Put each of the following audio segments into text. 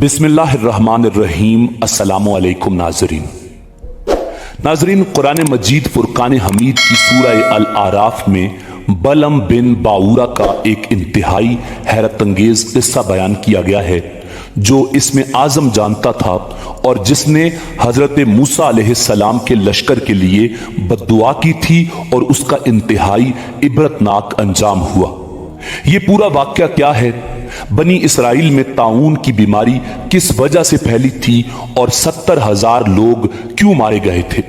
बिस्मिल्लाहिर्रहमानिर्रहीम। अस्सलामु अलैकुम नाज़रीन। कुरान मजीद फुरकान हमीद की सूरह अल आराफ में बलम बिन बाऊरा का एक इंतहाई हैरत अंगेज किस्सा बयान किया गया है, जो इसमें आजम जानता था और जिसने हजरत मूसा अलैहिस्सलाम के लश्कर के लिए बद्दुआ की थी और उसका इंतहाई इबरतनाक अंजाम हुआ। ये पूरा वाक़या क्या है, बनी इसराइल में ताऊन की बीमारी किस वजह से फैली थी और 70,000 लोग क्यों मारे गए थे।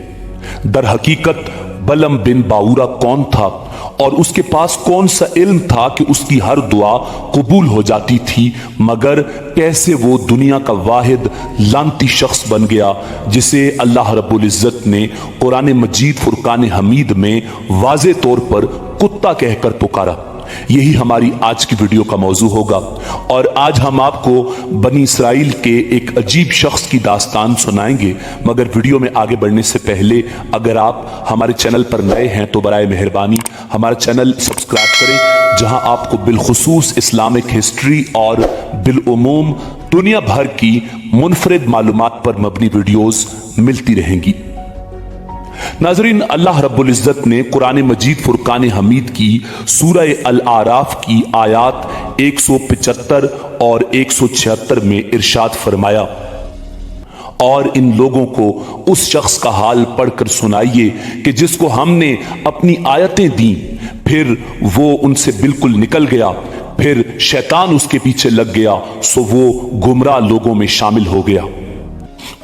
दर हकीकत बलम बिन बाऊरा कौन था और उसके पास कौन सा इल्म था कि उसकी हर दुआ कबूल हो जाती थी, मगर कैसे वो दुनिया का वाहिद लानती शख्स बन गया जिसे अल्लाह रब्बुल इज्जत ने कुरान मजीद फुरकान हमीद में वाज़े तौर पर कुत्ता कहकर पुकारा। यही हमारी आज की वीडियो का मौजू होगा और आज हम आपको बनी इसराइल के एक अजीब शख्स की दास्तान सुनाएंगे। मगर वीडियो में आगे बढ़ने से पहले अगर आप हमारे चैनल पर नए हैं तो बराए मेहरबानी हमारा चैनल सब्सक्राइब करें, जहां आपको बिलखुसूस इस्लामिक हिस्ट्री और बिलउमूम दुनिया भर की मुनफरिद मालूमात पर मबनी वीडियोस मिलती रहेंगी। नाज़रीन, अल्लाह रब्बुल इज्जत ने कुरान मजीद फुरकान हमीद की सूरह अल आराफ की आयात 175 और 176 में इरशाद फरमाया, और इन लोगों को उस शख्स का हाल पढ़कर सुनाइए कि जिसको हमने अपनी आयतें दी, फिर वो उनसे बिल्कुल निकल गया, फिर शैतान उसके पीछे लग गया, सो वो गुमराह लोगों में शामिल हो गया।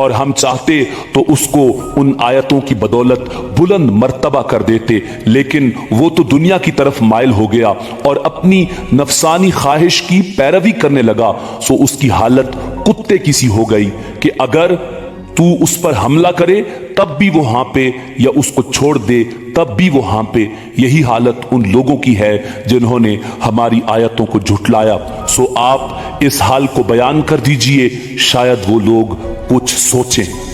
और हम चाहते तो उसको उन आयतों की बदौलत बुलंद मर्तबा कर देते, लेकिन वो तो दुनिया की तरफ माइल हो गया और अपनी नफसानी ख्वाहिश की पैरवी करने लगा। सो उसकी हालत कुत्ते की सी हो गई कि अगर तू उस पर हमला करे तब भी वो हाँपे या उसको छोड़ दे तब भी वो हाँपे। यही हालत उन लोगों की है जिन्होंने हमारी आयतों को झुठलाया। सो आप इस हाल को बयान कर दीजिए, शायद वो लोग कुछ सोचें।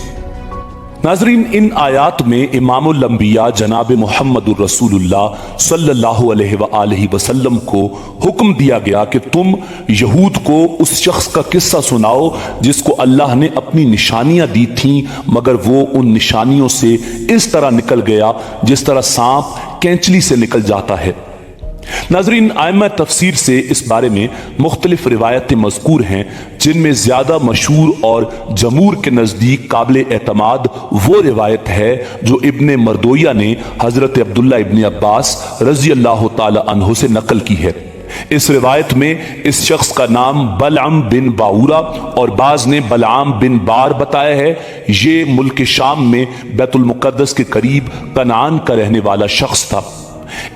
नाज़रीन, इन आयात में इमामुल अंबिया जनाब मुहम्मदुर रसूलुल्लाह सल्लल्लाहु अलैहि वसल्लम को हुक्म दिया गया कि तुम यहूद को उस शख्स का किस्सा सुनाओ जिसको अल्लाह ने अपनी निशानियां दी थीं, मगर वो उन निशानियों से इस तरह निकल गया जिस तरह सांप कैंचली से निकल जाता है। नाज़रीन, आइमा तफसीर से इस बारे में मुख्तलिफ रिवायतें मज़कूर हैं, जिनमें ज़्यादा मशहूर और जमूर के नज़दीक काबिल एतमाद वो रिवायत है जो इब्ने मरदोया ने हज़रत अब्दुल्ला इब्ने अब्बास रज़ी अल्लाह ताला अन्हु से नकल की है। इस रिवायत में इस शख्स का नाम बलअम बिन बाऊरा और बाज ने बलआम बिन बार बताया है। ये मुल्क शाम में बैतुल मुक़द्दस के करीब कनान का रहने वाला शख्स था।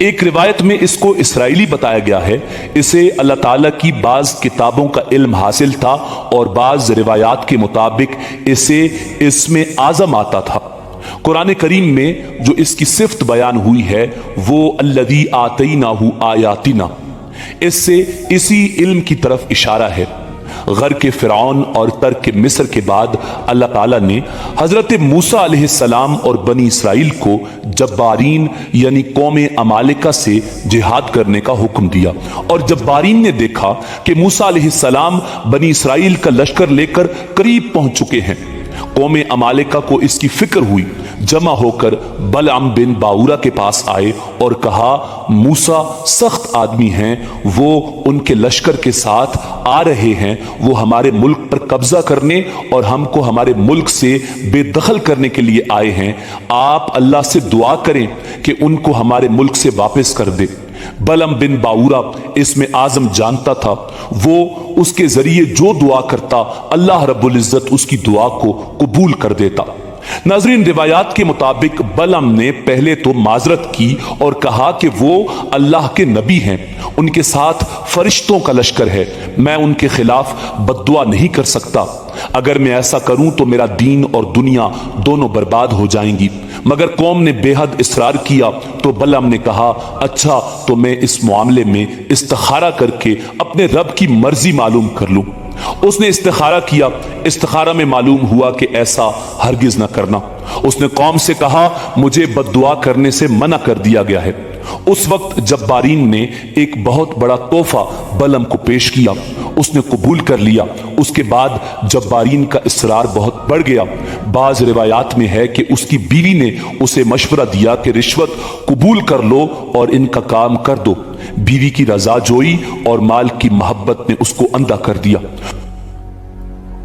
एक रिवायत में इसको इसराइली बताया गया है। इसे अल्लाह ताला की बाज किताबों का इल्म हासिल था और बाज रिवायात के मुताबिक इसे इसमें आजम आता था। कुरान करीम में जो इसकी सिफ्त बयान हुई है वो अल्लज़ी आतैनाहु आयातिना, इससे इसी इल्म की तरफ इशारा है। गर के फिरौन और तर्क के मिस्र के बाद अल्लाह ताला ने हजरत मूसा अलैहिस्सलाम और बनी इसराइल को जब्बारीन यानी कौम अमालिका से जिहाद करने का हुक्म दिया, और जब्बारीन ने देखा कि मूसा अलैहिस्सलाम बनी इसराइल का लश्कर लेकर करीब पहुंच चुके हैं। कौम अमालिका को इसकी फिक्र हुई, जमा होकर बलअम बिन बाऊरा के पास आए और कहा, मूसा सख्त आदमी हैं, वो उनके लश्कर के साथ आ रहे हैं, वो हमारे मुल्क पर कब्जा करने और हमको हमारे मुल्क से बेदखल करने के लिए आए हैं। आप अल्लाह से दुआ करें कि उनको हमारे मुल्क से वापस कर दे। बलम बिन बाऊरा इसमें आजम जानता था, वो उसके जरिए जो दुआ करता अल्लाह रब्बुल इज्जत उसकी दुआ को कबूल कर देता। नाज़रीन, रिवायात के मुताबिक बलम ने पहले तो माजरत की और कहा कि वो अल्लाह के नबी हैं, उनके साथ फरिश्तों का लश्कर है, मैं उनके खिलाफ बद्दुआ नहीं कर सकता। अगर मैं ऐसा करूं तो मेरा दीन और दुनिया दोनों बर्बाद हो जाएंगी। मगर कौम ने बेहद इसरार किया तो बलम ने कहा, अच्छा तो मैं इस मामले में इस्तिखारा करके अपने रब की मर्जी मालूम कर लूं। उसने इस्तिखारा किया। इस्तिखारा में मालूम हुआ कि ऐसा हरगिज न करना। उसने कौम से कहा, मुझे बद्दुआ करने से मना कर दिया गया है। उस वक्त जब्बारीन ने एक बहुत बड़ा तोहफा बलम को पेश किया। उसने कबूल कर लिया। उसके बाद जब्बारीन का इसरार बहुत बढ़ गया। बाज रिवायात में है कि उसकी बीवी ने उसे मशवरा दिया कि रिश्वत कबूल कर लो और इनका काम कर दो। बीवी की रजा जोई और माल की मोहब्बत ने उसको अंधा कर दिया।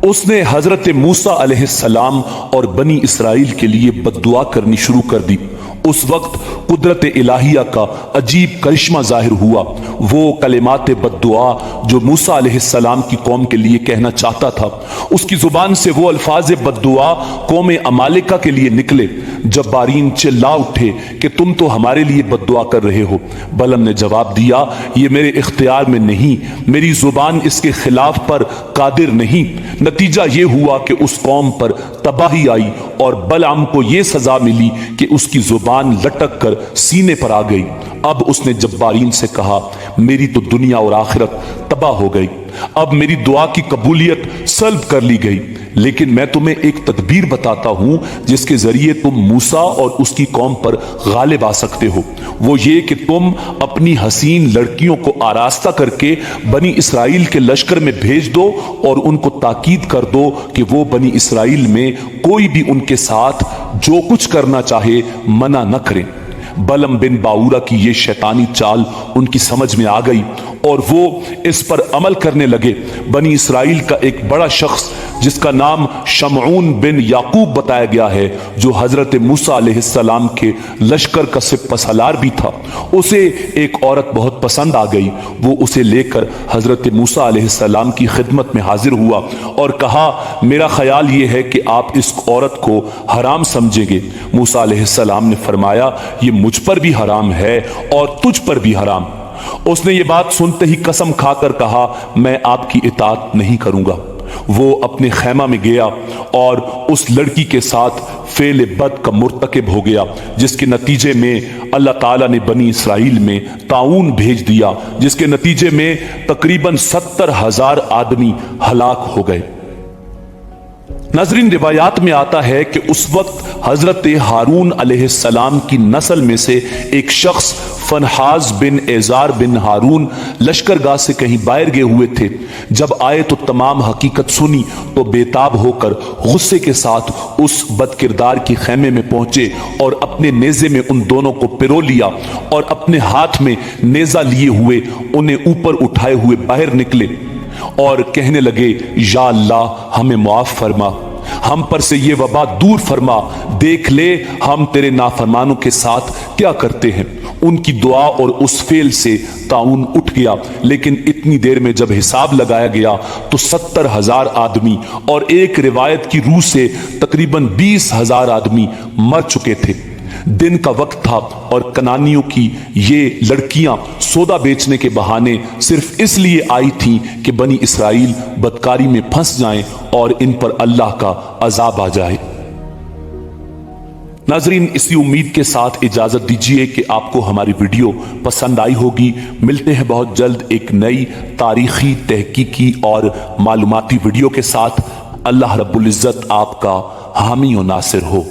उसने हजरत मूसा अलैहिस्सलाम और बनी इसराइल के लिए बद्दुआ करनी शुरू कर दी। उस वक्त कुदरत इलाहिया का अजीब करिश्मा जाहिर हुआ। वो कलिमात बद्दुआ जो मूसा अलैहिस्सलाम की कौम के लिए कहना चाहता था, उसकी जुबान से वो अल्फाज बद्दुआ कौम अमालिका के लिए निकले। जब्बारीन चिल्ला उठे कि तुम तो हमारे लिए बद्दुआ कर रहे हो। बलम ने जवाब दिया, ये मेरे इख्तियार में नहीं, मेरी जुबान इसके खिलाफ पर कादिर नहीं। नतीजा ये हुआ कि उस कौम पर तबाही आई और बलआम को यह सजा मिली कि उसकी जुबान लटक कर सीने पर आ गई। अब उसने जब्बारीन से कहा, मेरी तो दुनिया और आखिरत तबाह हो गई। अब मेरी दुआ की कबूलियत सल्ब कर ली गई। लेकिन मैं तुम्हें एक तदबीर बताता हूं जिसके जरिए तुम मूसा और उसकी कौम पर गालिब आ सकते हो। वो ये कि तुम अपनी हसीन लड़कियों को आरास्ता करके बनी इसराइल के लश्कर में भेज दो और उनको ताकीद कर दो कि वो बनी इसराइल में कोई भी उनके साथ जो कुछ करना चाहे मना न करें। बलम बिन बाऊरा की ये शैतानी चाल उनकी समझ में आ गई और वो इस पर अमल करने लगे। बनी इसराइल का एक बड़ा शख्स जिसका नाम शमऊन बिन याकूब बताया गया है, जो हजरत मूसा अलैहिस्सलाम के लश्कर का सिपहसालार भी था, उसे एक औरत बहुत पसंद आ गई। वो उसे लेकर हजरत मूसा अलैहिस्सलाम की खिदमत में हाजिर हुआ और कहा, मेरा ख्याल ये है कि आप इस औरत को हराम समझेंगे। मूसा अलैहिस्सलाम ने फरमाया, ये मुझ पर भी हराम है और तुझ पर भी हराम। उसने ये बात सुनते ही कसम खाकर कहा, मैं आपकी इताअत नहीं करूंगा। वो अपने खैमा में गया और उस लड़की के साथ फेल बद का मुर्तकिब हो गया, जिसके नतीजे में अल्लाह ताला ने बनी इसराइल में ताऊन भेज दिया, जिसके नतीजे में तकरीबन 70,000 आदमी हलाक हो गए। नाज़रीन, रिवायात में आता है कि उस वक्त हजरत हारून अलैहिस्सलाम की नस्ल में से एक शख्स फनहाज बिन एजार बिन हारून लश्करगाह से कहीं बाहर गए हुए थे। जब आए तो तमाम हकीकत सुनी तो बेताब होकर गुस्से के साथ उस बदकिरदार की खैमे में पहुंचे और अपने नेजे में उन दोनों को पिरो लिया और अपने हाथ में नेजा लिए हुए उन्हें ऊपर उठाए हुए बाहर निकले और कहने लगे, या अल्लाह हमें माफ फरमा, हम पर से ये वबा दूर फरमा, देख ले हम तेरे नाफरमानों के साथ क्या करते हैं। उनकी दुआ और उस फेल से ताउन उठ गया, लेकिन इतनी देर में जब हिसाब लगाया गया तो 70,000 आदमी और एक रिवायत की रूह से तकरीबन 20,000 आदमी मर चुके थे। दिन का वक्त था और कनानियों की ये लड़कियां सौदा बेचने के बहाने सिर्फ इसलिए आई थीं कि बनी इसराइल बदकारी में फंस जाएं और इन पर अल्लाह का अजाब आ जाए। नाजरीन, इसी उम्मीद के साथ इजाजत दीजिए कि आपको हमारी वीडियो पसंद आई होगी। मिलते हैं बहुत जल्द एक नई तारीखी, तहकीकी और मालूमाती वीडियो के साथ। अल्लाह रब्बुल इज्जत आपका हामी और नासिर हो।